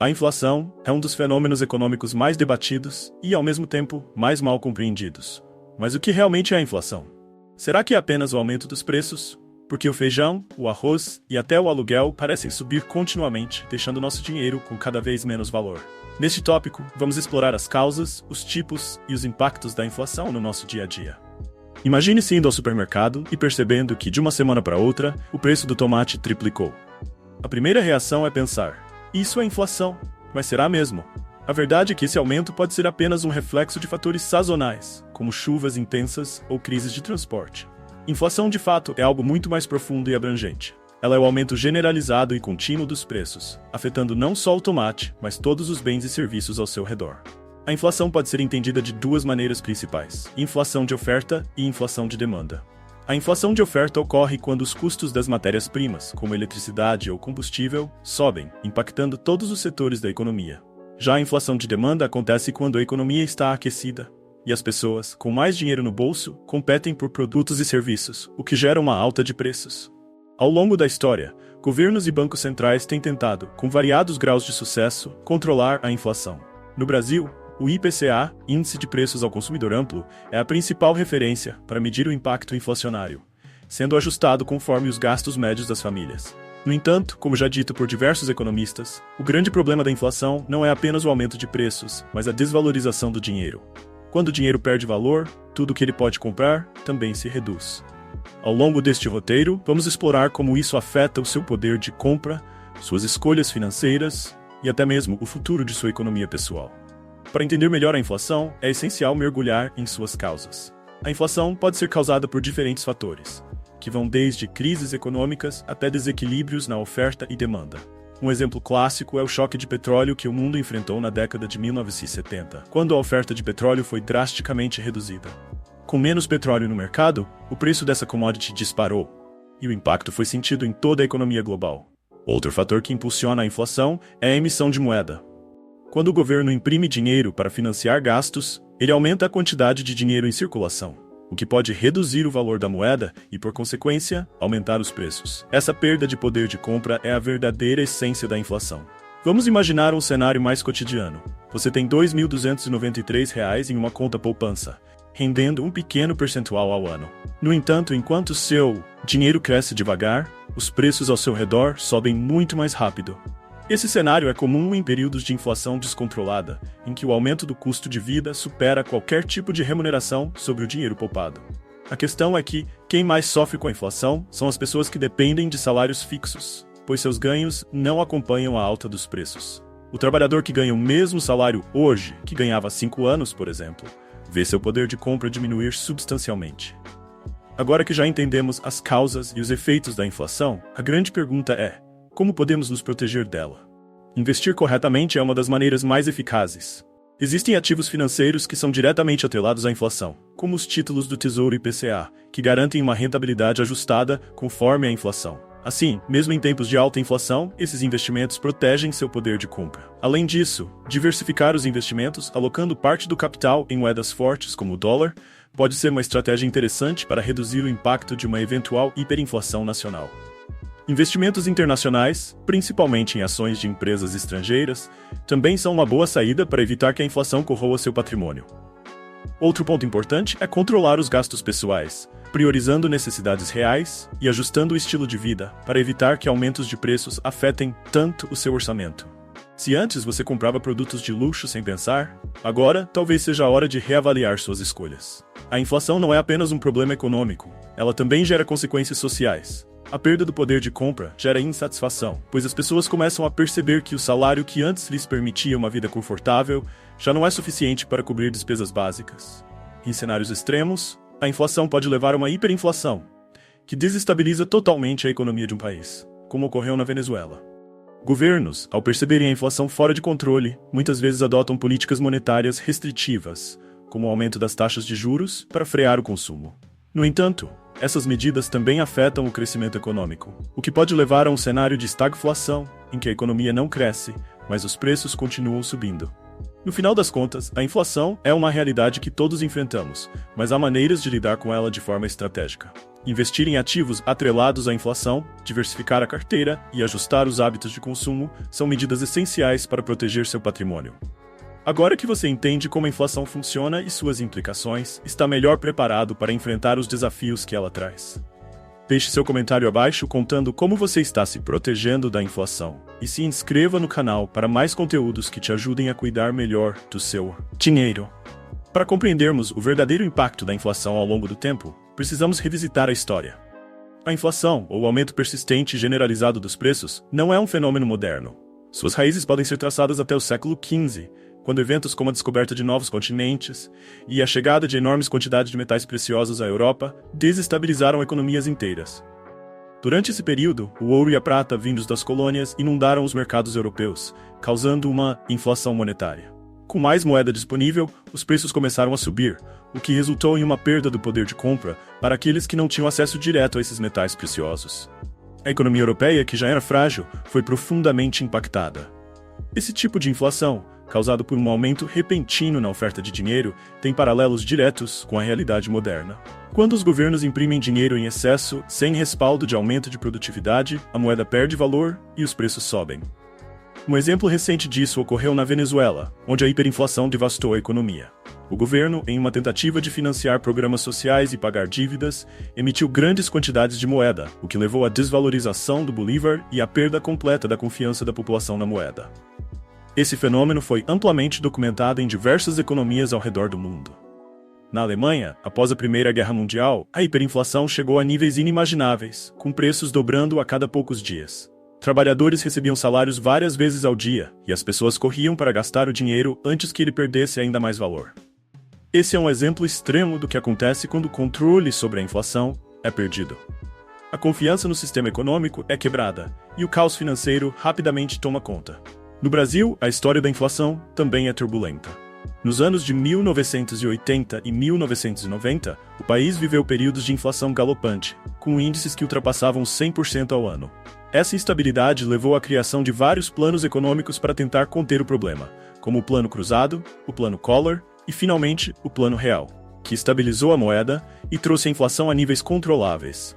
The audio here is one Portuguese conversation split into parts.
A inflação é um dos fenômenos econômicos mais debatidos e, ao mesmo tempo, mais mal compreendidos. Mas o que realmente é a inflação? Será que é apenas o aumento dos preços? Porque o feijão, o arroz e até o aluguel parecem subir continuamente, deixando nosso dinheiro com cada vez menos valor. Neste tópico, vamos explorar as causas, os tipos e os impactos da inflação no nosso dia a dia. Imagine-se indo ao supermercado e percebendo que, de uma semana para outra, o preço do tomate triplicou. A primeira reação é pensar: isso é inflação, mas será mesmo? A verdade é que esse aumento pode ser apenas um reflexo de fatores sazonais, como chuvas intensas ou crises de transporte. Inflação, de fato, é algo muito mais profundo e abrangente. Ela é o aumento generalizado e contínuo dos preços, afetando não só o tomate, mas todos os bens e serviços ao seu redor. A inflação pode ser entendida de duas maneiras principais: inflação de oferta e inflação de demanda. A inflação de oferta ocorre quando os custos das matérias-primas, como eletricidade ou combustível, sobem, impactando todos os setores da economia. Já a inflação de demanda acontece quando a economia está aquecida e as pessoas, com mais dinheiro no bolso, competem por produtos e serviços, o que gera uma alta de preços. Ao longo da história, governos e bancos centrais têm tentado, com variados graus de sucesso, controlar a inflação. No Brasil, o IPCA, Índice de Preços ao Consumidor Amplo, é a principal referência para medir o impacto inflacionário, sendo ajustado conforme os gastos médios das famílias. No entanto, como já dito por diversos economistas, o grande problema da inflação não é apenas o aumento de preços, mas a desvalorização do dinheiro. Quando o dinheiro perde valor, tudo o que ele pode comprar também se reduz. Ao longo deste roteiro, vamos explorar como isso afeta o seu poder de compra, suas escolhas financeiras e até mesmo o futuro de sua economia pessoal. Para entender melhor a inflação, é essencial mergulhar em suas causas. A inflação pode ser causada por diferentes fatores, que vão desde crises econômicas até desequilíbrios na oferta e demanda. Um exemplo clássico é o choque de petróleo que o mundo enfrentou na década de 1970, quando a oferta de petróleo foi drasticamente reduzida. Com menos petróleo no mercado, o preço dessa commodity disparou, e o impacto foi sentido em toda a economia global. Outro fator que impulsiona a inflação é a emissão de moeda. Quando o governo imprime dinheiro para financiar gastos, ele aumenta a quantidade de dinheiro em circulação, o que pode reduzir o valor da moeda e, por consequência, aumentar os preços. Essa perda de poder de compra é a verdadeira essência da inflação. Vamos imaginar um cenário mais cotidiano. Você tem R$ 2.293 em uma conta poupança, rendendo um pequeno percentual ao ano. No entanto, enquanto seu dinheiro cresce devagar, os preços ao seu redor sobem muito mais rápido. Esse cenário é comum em períodos de inflação descontrolada, em que o aumento do custo de vida supera qualquer tipo de remuneração sobre o dinheiro poupado. A questão é que quem mais sofre com a inflação são as pessoas que dependem de salários fixos, pois seus ganhos não acompanham a alta dos preços. O trabalhador que ganha o mesmo salário hoje que ganhava há 5 anos, por exemplo, vê seu poder de compra diminuir substancialmente. Agora que já entendemos as causas e os efeitos da inflação, a grande pergunta é: como podemos nos proteger dela? Investir corretamente é uma das maneiras mais eficazes. Existem ativos financeiros que são diretamente atrelados à inflação, como os títulos do Tesouro IPCA, que garantem uma rentabilidade ajustada conforme a inflação. Assim, mesmo em tempos de alta inflação, esses investimentos protegem seu poder de compra. Além disso, diversificar os investimentos, alocando parte do capital em moedas fortes como o dólar, pode ser uma estratégia interessante para reduzir o impacto de uma eventual hiperinflação nacional. Investimentos internacionais, principalmente em ações de empresas estrangeiras, também são uma boa saída para evitar que a inflação corroa seu patrimônio. Outro ponto importante é controlar os gastos pessoais, priorizando necessidades reais e ajustando o estilo de vida para evitar que aumentos de preços afetem tanto o seu orçamento. Se antes você comprava produtos de luxo sem pensar, agora talvez seja a hora de reavaliar suas escolhas. A inflação não é apenas um problema econômico, ela também gera consequências sociais. A perda do poder de compra gera insatisfação, pois as pessoas começam a perceber que o salário que antes lhes permitia uma vida confortável já não é suficiente para cobrir despesas básicas. Em cenários extremos, a inflação pode levar a uma hiperinflação, que desestabiliza totalmente a economia de um país, como ocorreu na Venezuela. Governos, ao perceberem a inflação fora de controle, muitas vezes adotam políticas monetárias restritivas, como o aumento das taxas de juros, para frear o consumo. No entanto, essas medidas também afetam o crescimento econômico, o que pode levar a um cenário de estagflação, em que a economia não cresce, mas os preços continuam subindo. No final das contas, a inflação é uma realidade que todos enfrentamos, mas há maneiras de lidar com ela de forma estratégica. Investir em ativos atrelados à inflação, diversificar a carteira e ajustar os hábitos de consumo são medidas essenciais para proteger seu patrimônio. Agora que você entende como a inflação funciona e suas implicações, está melhor preparado para enfrentar os desafios que ela traz. Deixe seu comentário abaixo contando como você está se protegendo da inflação. E se inscreva no canal para mais conteúdos que te ajudem a cuidar melhor do seu dinheiro. Para compreendermos o verdadeiro impacto da inflação ao longo do tempo, precisamos revisitar a história. A inflação, ou aumento persistente e generalizado dos preços, não é um fenômeno moderno. Suas raízes podem ser traçadas até o século XV, quando eventos como a descoberta de novos continentes e a chegada de enormes quantidades de metais preciosos à Europa desestabilizaram economias inteiras. Durante esse período, o ouro e a prata vindos das colônias inundaram os mercados europeus, causando uma inflação monetária. Com mais moeda disponível, os preços começaram a subir, o que resultou em uma perda do poder de compra para aqueles que não tinham acesso direto a esses metais preciosos. A economia europeia, que já era frágil, foi profundamente impactada. Esse tipo de inflação, causado por um aumento repentino na oferta de dinheiro, tem paralelos diretos com a realidade moderna. Quando os governos imprimem dinheiro em excesso, sem respaldo de aumento de produtividade, a moeda perde valor e os preços sobem. Um exemplo recente disso ocorreu na Venezuela, onde a hiperinflação devastou a economia. O governo, em uma tentativa de financiar programas sociais e pagar dívidas, emitiu grandes quantidades de moeda, o que levou à desvalorização do bolívar e à perda completa da confiança da população na moeda. Esse fenômeno foi amplamente documentado em diversas economias ao redor do mundo. Na Alemanha, após a Primeira Guerra Mundial, a hiperinflação chegou a níveis inimagináveis, com preços dobrando a cada poucos dias. Trabalhadores recebiam salários várias vezes ao dia, e as pessoas corriam para gastar o dinheiro antes que ele perdesse ainda mais valor. Esse é um exemplo extremo do que acontece quando o controle sobre a inflação é perdido. A confiança no sistema econômico é quebrada, e o caos financeiro rapidamente toma conta. No Brasil, a história da inflação também é turbulenta. Nos anos de 1980 e 1990, o país viveu períodos de inflação galopante, com índices que ultrapassavam 100% ao ano. Essa instabilidade levou à criação de vários planos econômicos para tentar conter o problema, como o Plano Cruzado, o Plano Collor e, finalmente, o Plano Real, que estabilizou a moeda e trouxe a inflação a níveis controláveis.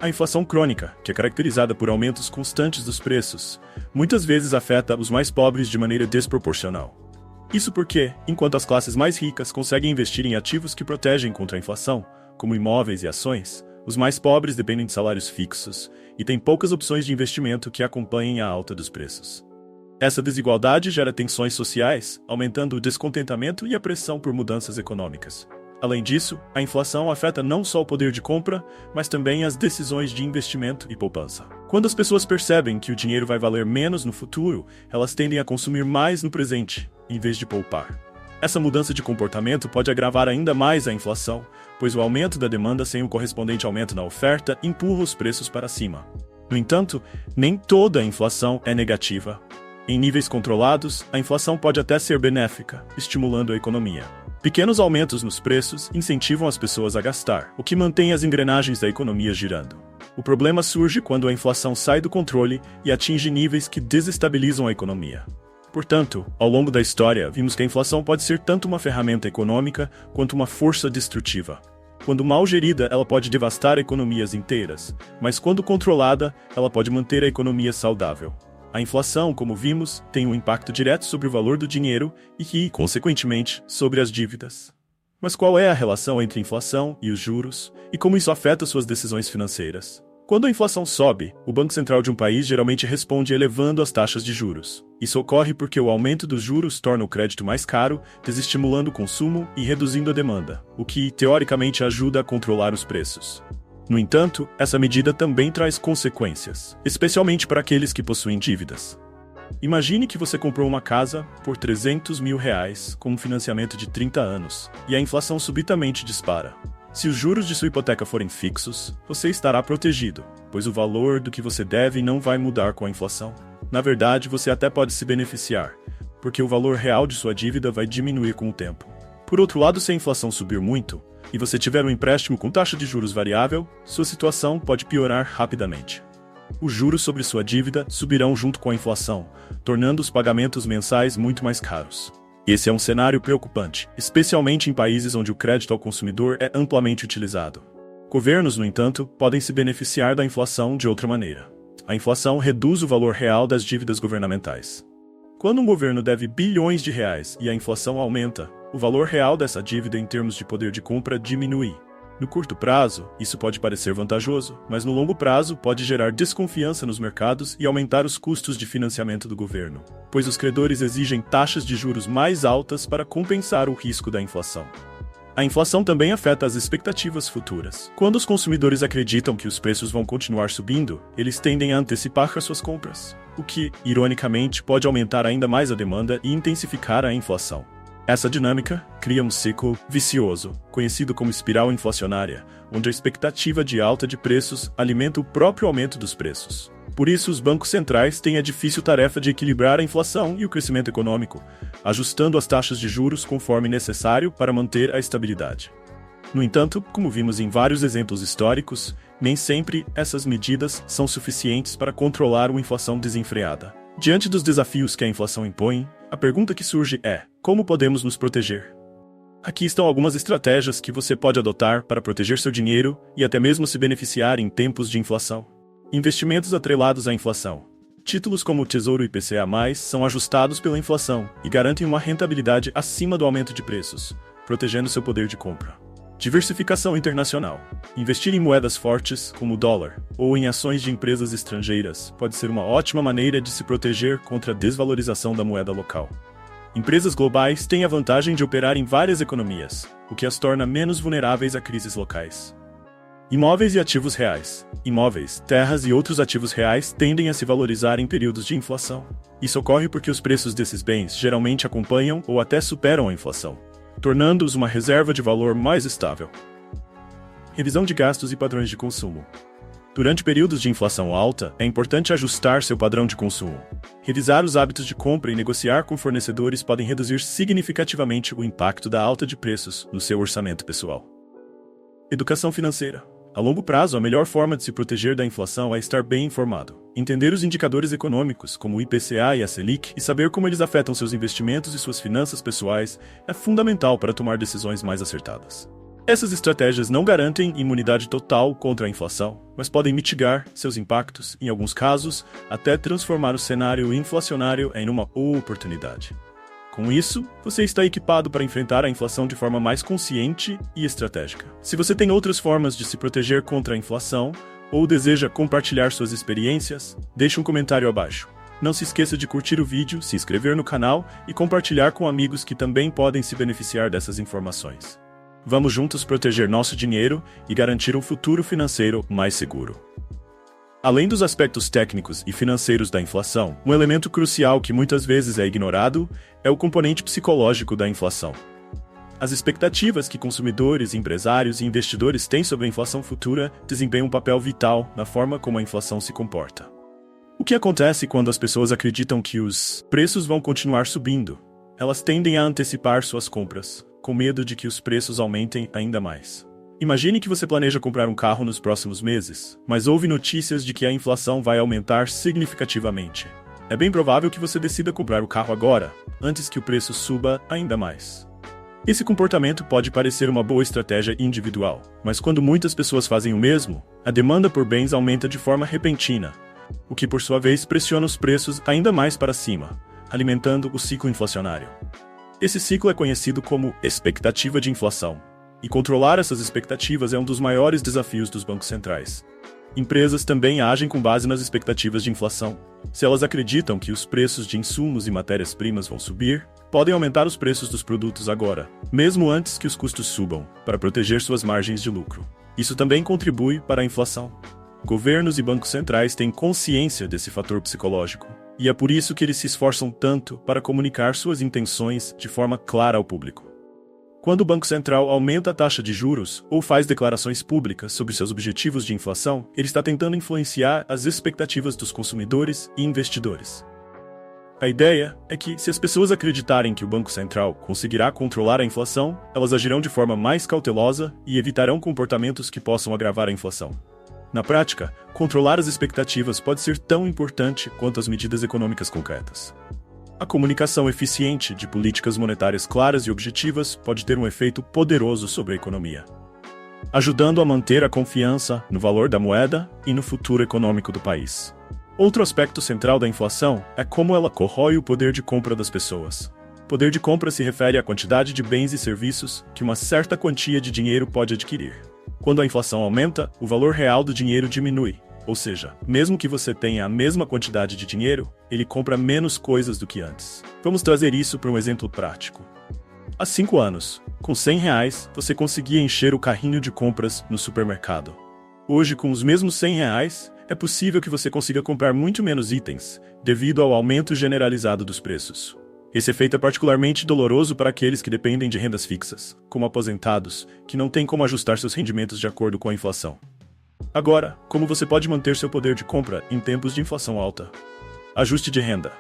A inflação crônica, que é caracterizada por aumentos constantes dos preços, muitas vezes afeta os mais pobres de maneira desproporcional. Isso porque, enquanto as classes mais ricas conseguem investir em ativos que protegem contra a inflação, como imóveis e ações, os mais pobres dependem de salários fixos e têm poucas opções de investimento que acompanhem a alta dos preços. Essa desigualdade gera tensões sociais, aumentando o descontentamento e a pressão por mudanças econômicas. Além disso, a inflação afeta não só o poder de compra, mas também as decisões de investimento e poupança. Quando as pessoas percebem que o dinheiro vai valer menos no futuro, elas tendem a consumir mais no presente, em vez de poupar. Essa mudança de comportamento pode agravar ainda mais a inflação, pois o aumento da demanda sem o correspondente aumento na oferta empurra os preços para cima. No entanto, nem toda a inflação é negativa. Em níveis controlados, a inflação pode até ser benéfica, estimulando a economia. Pequenos aumentos nos preços incentivam as pessoas a gastar, o que mantém as engrenagens da economia girando. O problema surge quando a inflação sai do controle e atinge níveis que desestabilizam a economia. Portanto, ao longo da história, vimos que a inflação pode ser tanto uma ferramenta econômica quanto uma força destrutiva. Quando mal gerida, ela pode devastar economias inteiras, mas quando controlada, ela pode manter a economia saudável. A inflação, como vimos, tem um impacto direto sobre o valor do dinheiro e, consequentemente, sobre as dívidas. Mas qual é a relação entre a inflação e os juros, e como isso afeta suas decisões financeiras? Quando a inflação sobe, o Banco Central de um país geralmente responde elevando as taxas de juros. Isso ocorre porque o aumento dos juros torna o crédito mais caro, desestimulando o consumo e reduzindo a demanda, o que, teoricamente, ajuda a controlar os preços. No entanto, essa medida também traz consequências, especialmente para aqueles que possuem dívidas. Imagine que você comprou uma casa por R$300 mil com um financiamento de 30 anos, e a inflação subitamente dispara. Se os juros de sua hipoteca forem fixos, você estará protegido, pois o valor do que você deve não vai mudar com a inflação. Na verdade, você até pode se beneficiar, porque o valor real de sua dívida vai diminuir com o tempo. Por outro lado, se a inflação subir muito, e você tiver um empréstimo com taxa de juros variável, sua situação pode piorar rapidamente. os juros sobre sua dívida subirão junto com a inflação, tornando os pagamentos mensais muito mais caros. Esse é um cenário preocupante, especialmente em países onde o crédito ao consumidor é amplamente utilizado. Governos, no entanto, podem se beneficiar da inflação de outra maneira. A inflação reduz o valor real das dívidas governamentais. Quando um governo deve bilhões de reais e a inflação aumenta, o valor real dessa dívida em termos de poder de compra diminui. No curto prazo, isso pode parecer vantajoso, mas no longo prazo pode gerar desconfiança nos mercados e aumentar os custos de financiamento do governo, pois os credores exigem taxas de juros mais altas para compensar o risco da inflação. A inflação também afeta as expectativas futuras. Quando os consumidores acreditam que os preços vão continuar subindo, eles tendem a antecipar as suas compras, o que, ironicamente, pode aumentar ainda mais a demanda e intensificar a inflação. Essa dinâmica cria um ciclo vicioso, conhecido como espiral inflacionária, onde a expectativa de alta de preços alimenta o próprio aumento dos preços. Por isso, os bancos centrais têm a difícil tarefa de equilibrar a inflação e o crescimento econômico, ajustando as taxas de juros conforme necessário para manter a estabilidade. No entanto, como vimos em vários exemplos históricos, nem sempre essas medidas são suficientes para controlar uma inflação desenfreada. Diante dos desafios que a inflação impõe, a pergunta que surge é: como podemos nos proteger? Aqui estão algumas estratégias que você pode adotar para proteger seu dinheiro e até mesmo se beneficiar em tempos de inflação. Investimentos atrelados à inflação. Títulos como o Tesouro IPCA+, são ajustados pela inflação e garantem uma rentabilidade acima do aumento de preços, protegendo seu poder de compra. Diversificação internacional. Investir em moedas fortes, como o dólar, ou em ações de empresas estrangeiras, pode ser uma ótima maneira de se proteger contra a desvalorização da moeda local. Empresas globais têm a vantagem de operar em várias economias, o que as torna menos vulneráveis a crises locais. Imóveis e ativos reais. Imóveis, terras e outros ativos reais tendem a se valorizar em períodos de inflação. Isso ocorre porque os preços desses bens geralmente acompanham ou até superam a inflação, tornando-os uma reserva de valor mais estável. Revisão de gastos e padrões de consumo. Durante períodos de inflação alta, é importante ajustar seu padrão de consumo. Revisar os hábitos de compra e negociar com fornecedores podem reduzir significativamente o impacto da alta de preços no seu orçamento pessoal. Educação financeira. A longo prazo, a melhor forma de se proteger da inflação é estar bem informado. Entender os indicadores econômicos, como o IPCA e a Selic, e saber como eles afetam seus investimentos e suas finanças pessoais é fundamental para tomar decisões mais acertadas. Essas estratégias não garantem imunidade total contra a inflação, mas podem mitigar seus impactos, em alguns casos, até transformar o cenário inflacionário em uma oportunidade. Com isso, você está equipado para enfrentar a inflação de forma mais consciente e estratégica. Se você tem outras formas de se proteger contra a inflação, ou deseja compartilhar suas experiências, deixe um comentário abaixo. Não se esqueça de curtir o vídeo, se inscrever no canal e compartilhar com amigos que também podem se beneficiar dessas informações. Vamos juntos proteger nosso dinheiro e garantir um futuro financeiro mais seguro. Além dos aspectos técnicos e financeiros da inflação, um elemento crucial que muitas vezes é ignorado é o componente psicológico da inflação. As expectativas que consumidores, empresários e investidores têm sobre a inflação futura desempenham um papel vital na forma como a inflação se comporta. O que acontece quando as pessoas acreditam que os preços vão continuar subindo? Elas tendem a antecipar suas compras, com medo de que os preços aumentem ainda mais. Imagine que você planeja comprar um carro nos próximos meses, mas ouve notícias de que a inflação vai aumentar significativamente. É bem provável que você decida comprar o carro agora, antes que o preço suba ainda mais. Esse comportamento pode parecer uma boa estratégia individual, mas quando muitas pessoas fazem o mesmo, a demanda por bens aumenta de forma repentina, o que por sua vez pressiona os preços ainda mais para cima, alimentando o ciclo inflacionário. Esse ciclo é conhecido como expectativa de inflação. E controlar essas expectativas é um dos maiores desafios dos bancos centrais. Empresas também agem com base nas expectativas de inflação. Se elas acreditam que os preços de insumos e matérias-primas vão subir, podem aumentar os preços dos produtos agora, mesmo antes que os custos subam, para proteger suas margens de lucro. Isso também contribui para a inflação. Governos e bancos centrais têm consciência desse fator psicológico, e é por isso que eles se esforçam tanto para comunicar suas intenções de forma clara ao público. Quando o Banco Central aumenta a taxa de juros ou faz declarações públicas sobre seus objetivos de inflação, ele está tentando influenciar as expectativas dos consumidores e investidores. A ideia é que, se as pessoas acreditarem que o Banco Central conseguirá controlar a inflação, elas agirão de forma mais cautelosa e evitarão comportamentos que possam agravar a inflação. Na prática, controlar as expectativas pode ser tão importante quanto as medidas econômicas concretas. A comunicação eficiente de políticas monetárias claras e objetivas pode ter um efeito poderoso sobre a economia, ajudando a manter a confiança no valor da moeda e no futuro econômico do país. Outro aspecto central da inflação é como ela corrói o poder de compra das pessoas. Poder de compra se refere à quantidade de bens e serviços que uma certa quantia de dinheiro pode adquirir. Quando a inflação aumenta, o valor real do dinheiro diminui. Ou seja, mesmo que você tenha a mesma quantidade de dinheiro, ele compra menos coisas do que antes. Vamos trazer isso para um exemplo prático. Há 5 anos, com R$100, você conseguia encher o carrinho de compras no supermercado. Hoje, com os mesmos R$100, é possível que você consiga comprar muito menos itens, devido ao aumento generalizado dos preços. Esse efeito é particularmente doloroso para aqueles que dependem de rendas fixas, como aposentados, que não têm como ajustar seus rendimentos de acordo com a inflação. Agora, como você pode manter seu poder de compra em tempos de inflação alta? Ajuste de renda.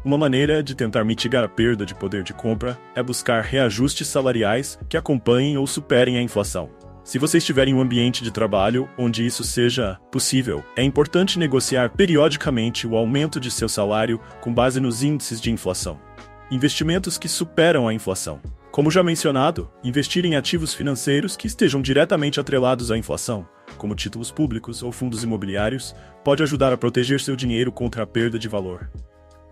Uma maneira de tentar mitigar a perda de poder de compra é buscar reajustes salariais que acompanhem ou superem a inflação. Se você estiver em um ambiente de trabalho onde isso seja possível, é importante negociar periodicamente o aumento de seu salário com base nos índices de inflação. Investimentos que superam a inflação. Como já mencionado, investir em ativos financeiros que estejam diretamente atrelados à inflação, como títulos públicos ou fundos imobiliários, pode ajudar a proteger seu dinheiro contra a perda de valor.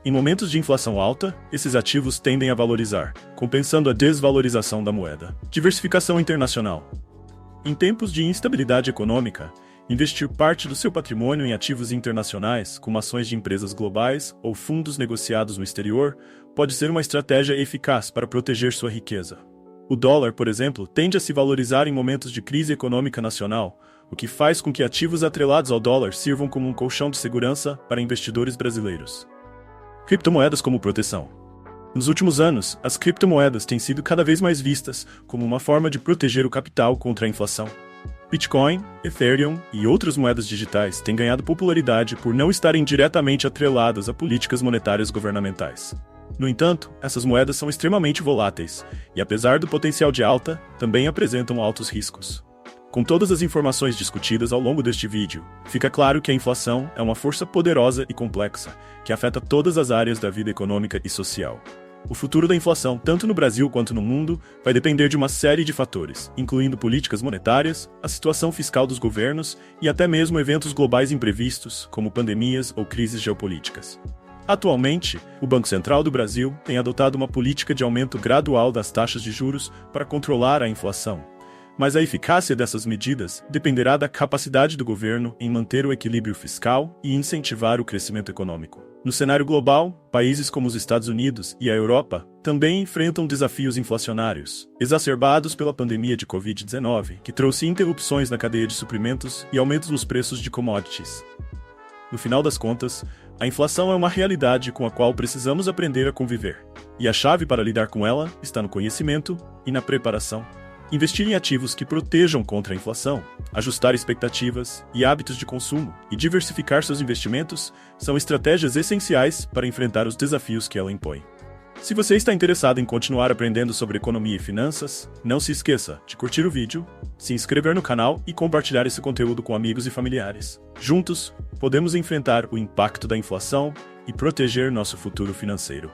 Em momentos de inflação alta, esses ativos tendem a valorizar, compensando a desvalorização da moeda. Diversificação internacional. Em tempos de instabilidade econômica, investir parte do seu patrimônio em ativos internacionais, como ações de empresas globais ou fundos negociados no exterior, pode ser uma estratégia eficaz para proteger sua riqueza. O dólar, por exemplo, tende a se valorizar em momentos de crise econômica nacional, o que faz com que ativos atrelados ao dólar sirvam como um colchão de segurança para investidores brasileiros. Criptomoedas como proteção. Nos últimos anos, as criptomoedas têm sido cada vez mais vistas como uma forma de proteger o capital contra a inflação. Bitcoin, Ethereum e outras moedas digitais têm ganhado popularidade por não estarem diretamente atreladas a políticas monetárias governamentais. No entanto, essas moedas são extremamente voláteis e, apesar do potencial de alta, também apresentam altos riscos. Com todas as informações discutidas ao longo deste vídeo, fica claro que a inflação é uma força poderosa e complexa que afeta todas as áreas da vida econômica e social. O futuro da inflação, tanto no Brasil quanto no mundo, vai depender de uma série de fatores, incluindo políticas monetárias, a situação fiscal dos governos e até mesmo eventos globais imprevistos, como pandemias ou crises geopolíticas. Atualmente, o Banco Central do Brasil tem adotado uma política de aumento gradual das taxas de juros para controlar a inflação. Mas a eficácia dessas medidas dependerá da capacidade do governo em manter o equilíbrio fiscal e incentivar o crescimento econômico. No cenário global, países como os Estados Unidos e a Europa também enfrentam desafios inflacionários, exacerbados pela pandemia de Covid-19, que trouxe interrupções na cadeia de suprimentos e aumentos nos preços de commodities. No final das contas, a inflação é uma realidade com a qual precisamos aprender a conviver. E a chave para lidar com ela está no conhecimento e na preparação. Investir em ativos que protejam contra a inflação, ajustar expectativas e hábitos de consumo e diversificar seus investimentos são estratégias essenciais para enfrentar os desafios que ela impõe. Se você está interessado em continuar aprendendo sobre economia e finanças, não se esqueça de curtir o vídeo, se inscrever no canal e compartilhar esse conteúdo com amigos e familiares. Juntos, podemos enfrentar o impacto da inflação e proteger nosso futuro financeiro.